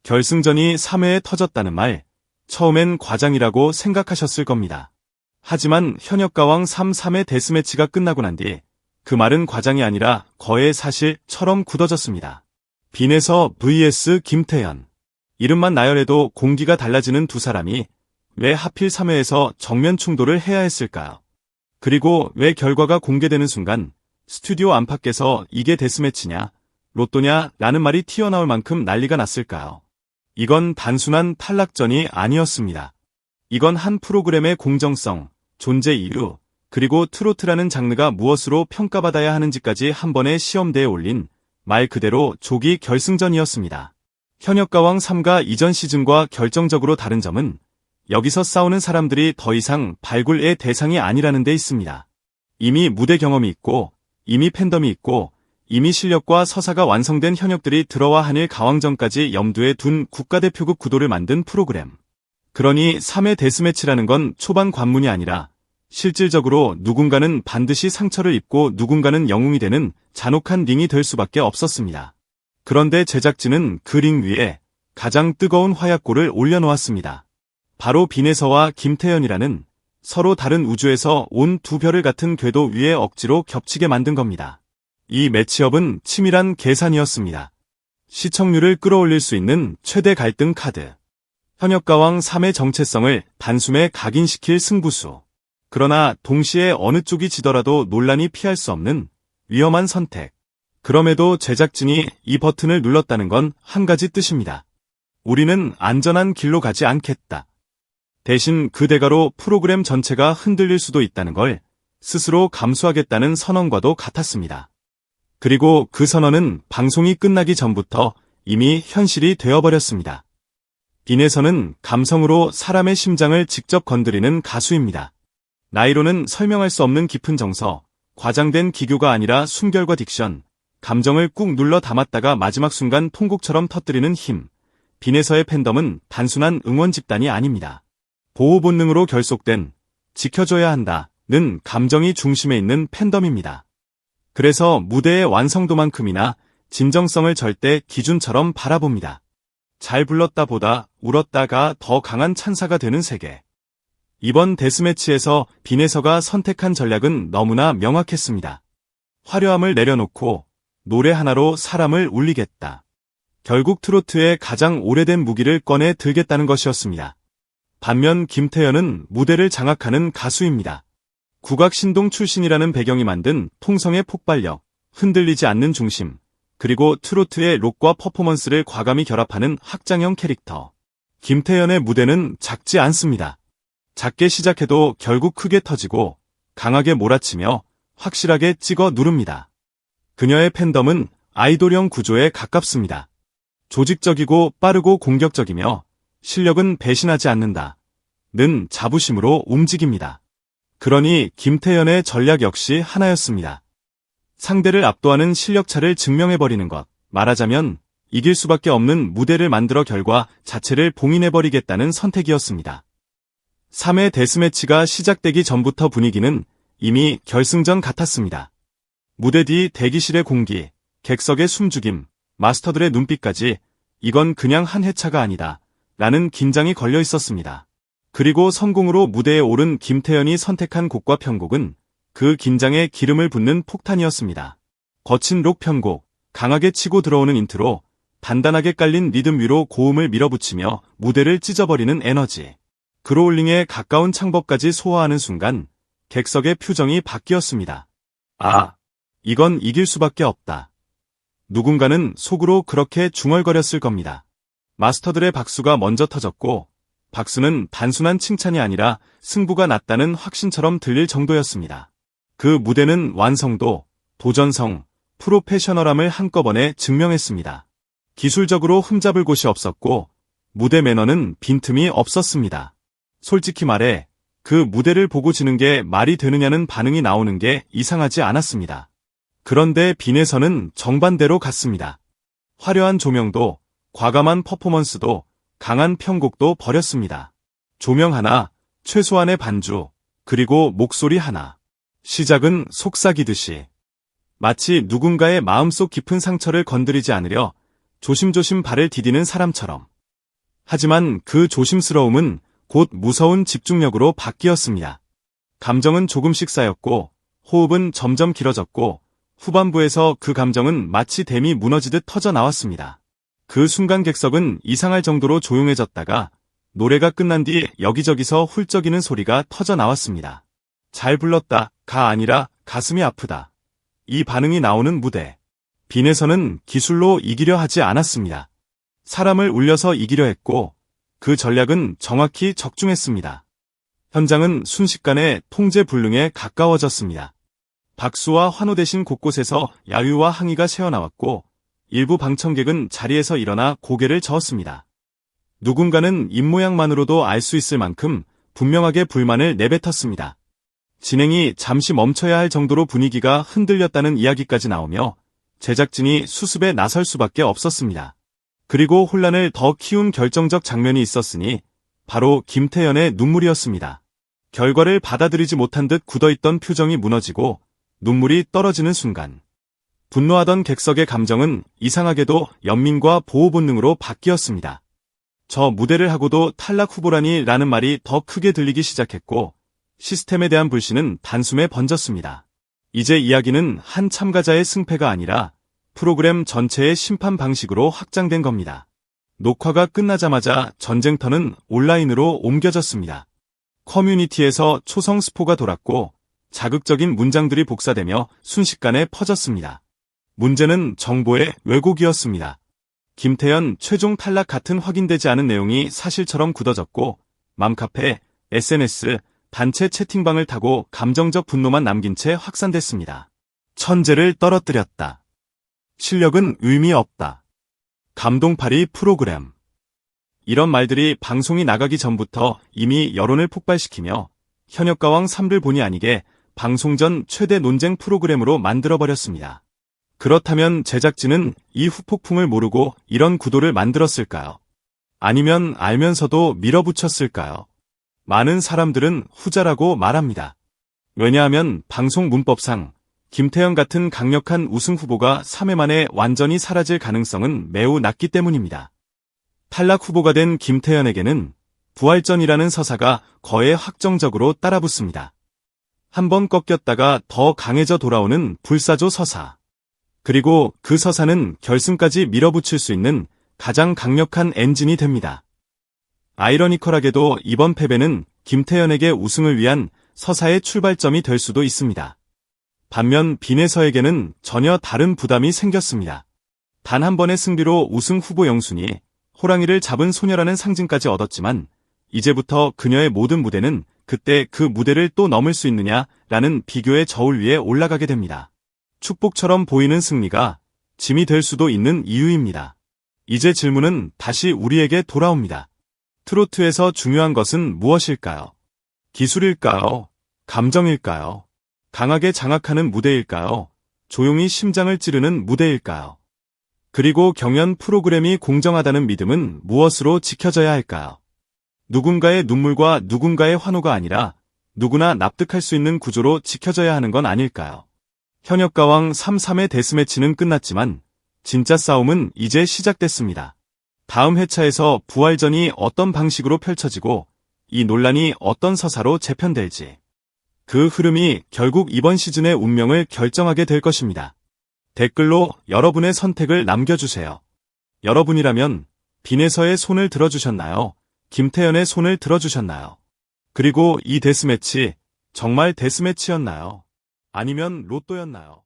결승전이 3회에 터졌다는 말, 처음엔 과장이라고 생각하셨을 겁니다. 하지만 현역가왕 3-3회 데스매치가 끝나고 난 뒤 그 말은 과장이 아니라 거의 사실처럼 굳어졌습니다. 빈에서 vs 김태현. 이름만 나열해도 공기가 달라지는 두 사람이 왜 하필 3회에서 정면 충돌을 해야 했을까요? 그리고 왜 결과가 공개되는 순간 스튜디오 안팎에서 이게 데스매치냐, 로또냐 라는 말이 튀어나올 만큼 난리가 났을까요? 이건 단순한 탈락전이 아니었습니다. 이건 한 프로그램의 공정성, 존재 이유, 그리고 트로트라는 장르가 무엇으로 평가받아야 하는지까지 한 번에 시험대에 올린 말 그대로 조기 결승전이었습니다. 현역가왕 3가 이전 시즌과 결정적으로 다른 점은 여기서 싸우는 사람들이 더 이상 발굴의 대상이 아니라는 데 있습니다. 이미 무대 경험이 있고, 이미 팬덤이 있고, 이미 실력과 서사가 완성된 현역들이 들어와 한일 가왕전까지 염두에 둔 국가대표급 구도를 만든 프로그램. 그러니 3회 데스매치라는 건 초반 관문이 아니라 실질적으로 누군가는 반드시 상처를 입고 누군가는 영웅이 되는 잔혹한 링이 될 수밖에 없었습니다. 그런데 제작진은 그 링 위에 가장 뜨거운 화약골을 올려놓았습니다. 바로 빈에서와 김태현이라는 서로 다른 우주에서 온 두 별을 같은 궤도 위에 억지로 겹치게 만든 겁니다. 이 매치업은 치밀한 계산이었습니다. 시청률을 끌어올릴 수 있는 최대 갈등 카드. 현역가왕 3의 정체성을 단숨에 각인시킬 승부수. 그러나 동시에 어느 쪽이 지더라도 논란이 피할 수 없는 위험한 선택. 그럼에도 제작진이 이 버튼을 눌렀다는 건 한 가지 뜻입니다. 우리는 안전한 길로 가지 않겠다. 대신 그 대가로 프로그램 전체가 흔들릴 수도 있다는 걸 스스로 감수하겠다는 선언과도 같았습니다. 그리고 그 선언은 방송이 끝나기 전부터 이미 현실이 되어버렸습니다. 빈에서는 감성으로 사람의 심장을 직접 건드리는 가수입니다. 나이로는 설명할 수 없는 깊은 정서, 과장된 기교가 아니라 숨결과 딕션, 감정을 꾹 눌러 담았다가 마지막 순간 통곡처럼 터뜨리는 힘. 빈에서의 팬덤은 단순한 응원 집단이 아닙니다. 보호 본능으로 결속된 지켜줘야 한다는 감정이 중심에 있는 팬덤입니다. 그래서 무대의 완성도만큼이나 진정성을 절대 기준처럼 바라봅니다. 잘 불렀다 보다 울었다가 더 강한 찬사가 되는 세계. 이번 데스매치에서 빈에서가 선택한 전략은 너무나 명확했습니다. 화려함을 내려놓고 노래 하나로 사람을 울리겠다. 결국 트로트의 가장 오래된 무기를 꺼내 들겠다는 것이었습니다. 반면 김태현은 무대를 장악하는 가수입니다. 국악신동 출신이라는 배경이 만든 통성의 폭발력, 흔들리지 않는 중심, 그리고 트로트의 록과 퍼포먼스를 과감히 결합하는 확장형 캐릭터. 김태현의 무대는 작지 않습니다. 작게 시작해도 결국 크게 터지고 강하게 몰아치며 확실하게 찍어 누릅니다. 그녀의 팬덤은 아이돌형 구조에 가깝습니다. 조직적이고 빠르고 공격적이며 실력은 배신하지 않는다. 는 자부심으로 움직입니다. 그러니 김태현의 전략 역시 하나였습니다. 상대를 압도하는 실력차를 증명해버리는 것. 말하자면 이길 수밖에 없는 무대를 만들어 결과 자체를 봉인해버리겠다는 선택이었습니다. 3회 데스매치가 시작되기 전부터 분위기는 이미 결승전 같았습니다. 무대 뒤 대기실의 공기, 객석의 숨죽임, 마스터들의 눈빛까지 이건 그냥 한 회차가 아니다. 라는 긴장이 걸려 있었습니다. 그리고 성공으로 무대에 오른 김태현이 선택한 곡과 편곡은 그 긴장에 기름을 붓는 폭탄이었습니다. 거친 록 편곡, 강하게 치고 들어오는 인트로, 단단하게 깔린 리듬 위로 고음을 밀어붙이며 무대를 찢어버리는 에너지. 그로울링에 가까운 창법까지 소화하는 순간 객석의 표정이 바뀌었습니다. 아, 이건 이길 수밖에 없다. 누군가는 속으로 그렇게 중얼거렸을 겁니다. 마스터들의 박수가 먼저 터졌고 박수는 단순한 칭찬이 아니라 승부가 났다는 확신처럼 들릴 정도였습니다. 그 무대는 완성도, 도전성, 프로페셔널함을 한꺼번에 증명했습니다. 기술적으로 흠잡을 곳이 없었고 무대 매너는 빈틈이 없었습니다. 솔직히 말해 그 무대를 보고 지는 게 말이 되느냐는 반응이 나오는 게 이상하지 않았습니다. 그런데 빈에서는 정반대로 갔습니다. 화려한 조명도, 과감한 퍼포먼스도, 강한 편곡도 버렸습니다. 조명 하나, 최소한의 반주, 그리고 목소리 하나. 시작은 속삭이듯이. 마치 누군가의 마음속 깊은 상처를 건드리지 않으려 조심조심 발을 디디는 사람처럼. 하지만 그 조심스러움은 곧 무서운 집중력으로 바뀌었습니다. 감정은 조금씩 쌓였고 호흡은 점점 길어졌고 후반부에서 그 감정은 마치 댐이 무너지듯 터져 나왔습니다. 그 순간 객석은 이상할 정도로 조용해졌다가 노래가 끝난 뒤 여기저기서 훌쩍이는 소리가 터져 나왔습니다. 잘 불렀다, 가 아니라 가슴이 아프다. 이 반응이 나오는 무대. 빈에서는 기술로 이기려 하지 않았습니다. 사람을 울려서 이기려 했고 그 전략은 정확히 적중했습니다. 현장은 순식간에 통제불능에 가까워졌습니다. 박수와 환호 대신 곳곳에서 야유와 항의가 새어나왔고 일부 방청객은 자리에서 일어나 고개를 저었습니다. 누군가는 입모양만으로도 알 수 있을 만큼 분명하게 불만을 내뱉었습니다. 진행이 잠시 멈춰야 할 정도로 분위기가 흔들렸다는 이야기까지 나오며 제작진이 수습에 나설 수밖에 없었습니다. 그리고 혼란을 더 키운 결정적 장면이 있었으니 바로 김태현의 눈물이었습니다. 결과를 받아들이지 못한 듯 굳어있던 표정이 무너지고 눈물이 떨어지는 순간 분노하던 객석의 감정은 이상하게도 연민과 보호 본능으로 바뀌었습니다. 저 무대를 하고도 탈락 후보라니 라는 말이 더 크게 들리기 시작했고 시스템에 대한 불신은 단숨에 번졌습니다. 이제 이야기는 한 참가자의 승패가 아니라 프로그램 전체의 심판 방식으로 확장된 겁니다. 녹화가 끝나자마자 전쟁터는 온라인으로 옮겨졌습니다. 커뮤니티에서 초성 스포가 돌았고 자극적인 문장들이 복사되며 순식간에 퍼졌습니다. 문제는 정보의 왜곡이었습니다. 김태현 최종 탈락 같은 확인되지 않은 내용이 사실처럼 굳어졌고 맘카페, SNS, 단체 채팅방을 타고 감정적 분노만 남긴 채 확산됐습니다. 천재를 떨어뜨렸다. 실력은 의미 없다. 감동팔이 프로그램. 이런 말들이 방송이 나가기 전부터 이미 여론을 폭발시키며 현역가왕 3를 본의 아니게 방송 전 최대 논쟁 프로그램으로 만들어버렸습니다. 그렇다면 제작진은 이 후폭풍을 모르고 이런 구도를 만들었을까요? 아니면 알면서도 밀어붙였을까요? 많은 사람들은 후자라고 말합니다. 왜냐하면 방송 문법상 김태현 같은 강력한 우승 후보가 3회 만에 완전히 사라질 가능성은 매우 낮기 때문입니다. 탈락 후보가 된 김태현에게는 부활전이라는 서사가 거의 확정적으로 따라붙습니다. 한번 꺾였다가 더 강해져 돌아오는 불사조 서사. 그리고 그 서사는 결승까지 밀어붙일 수 있는 가장 강력한 엔진이 됩니다. 아이러니컬하게도 이번 패배는 김태현에게 우승을 위한 서사의 출발점이 될 수도 있습니다. 반면 빈에서에게는 전혀 다른 부담이 생겼습니다. 단 한 번의 승리로 우승 후보 영순이 호랑이를 잡은 소녀라는 상징까지 얻었지만 이제부터 그녀의 모든 무대는 그때 그 무대를 또 넘을 수 있느냐라는 비교의 저울 위에 올라가게 됩니다. 축복처럼 보이는 승리가 짐이 될 수도 있는 이유입니다. 이제 질문은 다시 우리에게 돌아옵니다. 트로트에서 중요한 것은 무엇일까요? 기술일까요? 감정일까요? 강하게 장악하는 무대일까요? 조용히 심장을 찌르는 무대일까요? 그리고 경연 프로그램이 공정하다는 믿음은 무엇으로 지켜져야 할까요? 누군가의 눈물과 누군가의 환호가 아니라 누구나 납득할 수 있는 구조로 지켜져야 하는 건 아닐까요? 현역가왕 3-3의 데스매치는 끝났지만 진짜 싸움은 이제 시작됐습니다. 다음 회차에서 부활전이 어떤 방식으로 펼쳐지고 이 논란이 어떤 서사로 재편될지 그 흐름이 결국 이번 시즌의 운명을 결정하게 될 것입니다. 댓글로 여러분의 선택을 남겨주세요. 여러분이라면 빈에서의 손을 들어주셨나요? 김태현의 손을 들어주셨나요? 그리고 이 데스매치 정말 데스매치였나요? 아니면 로또였나요?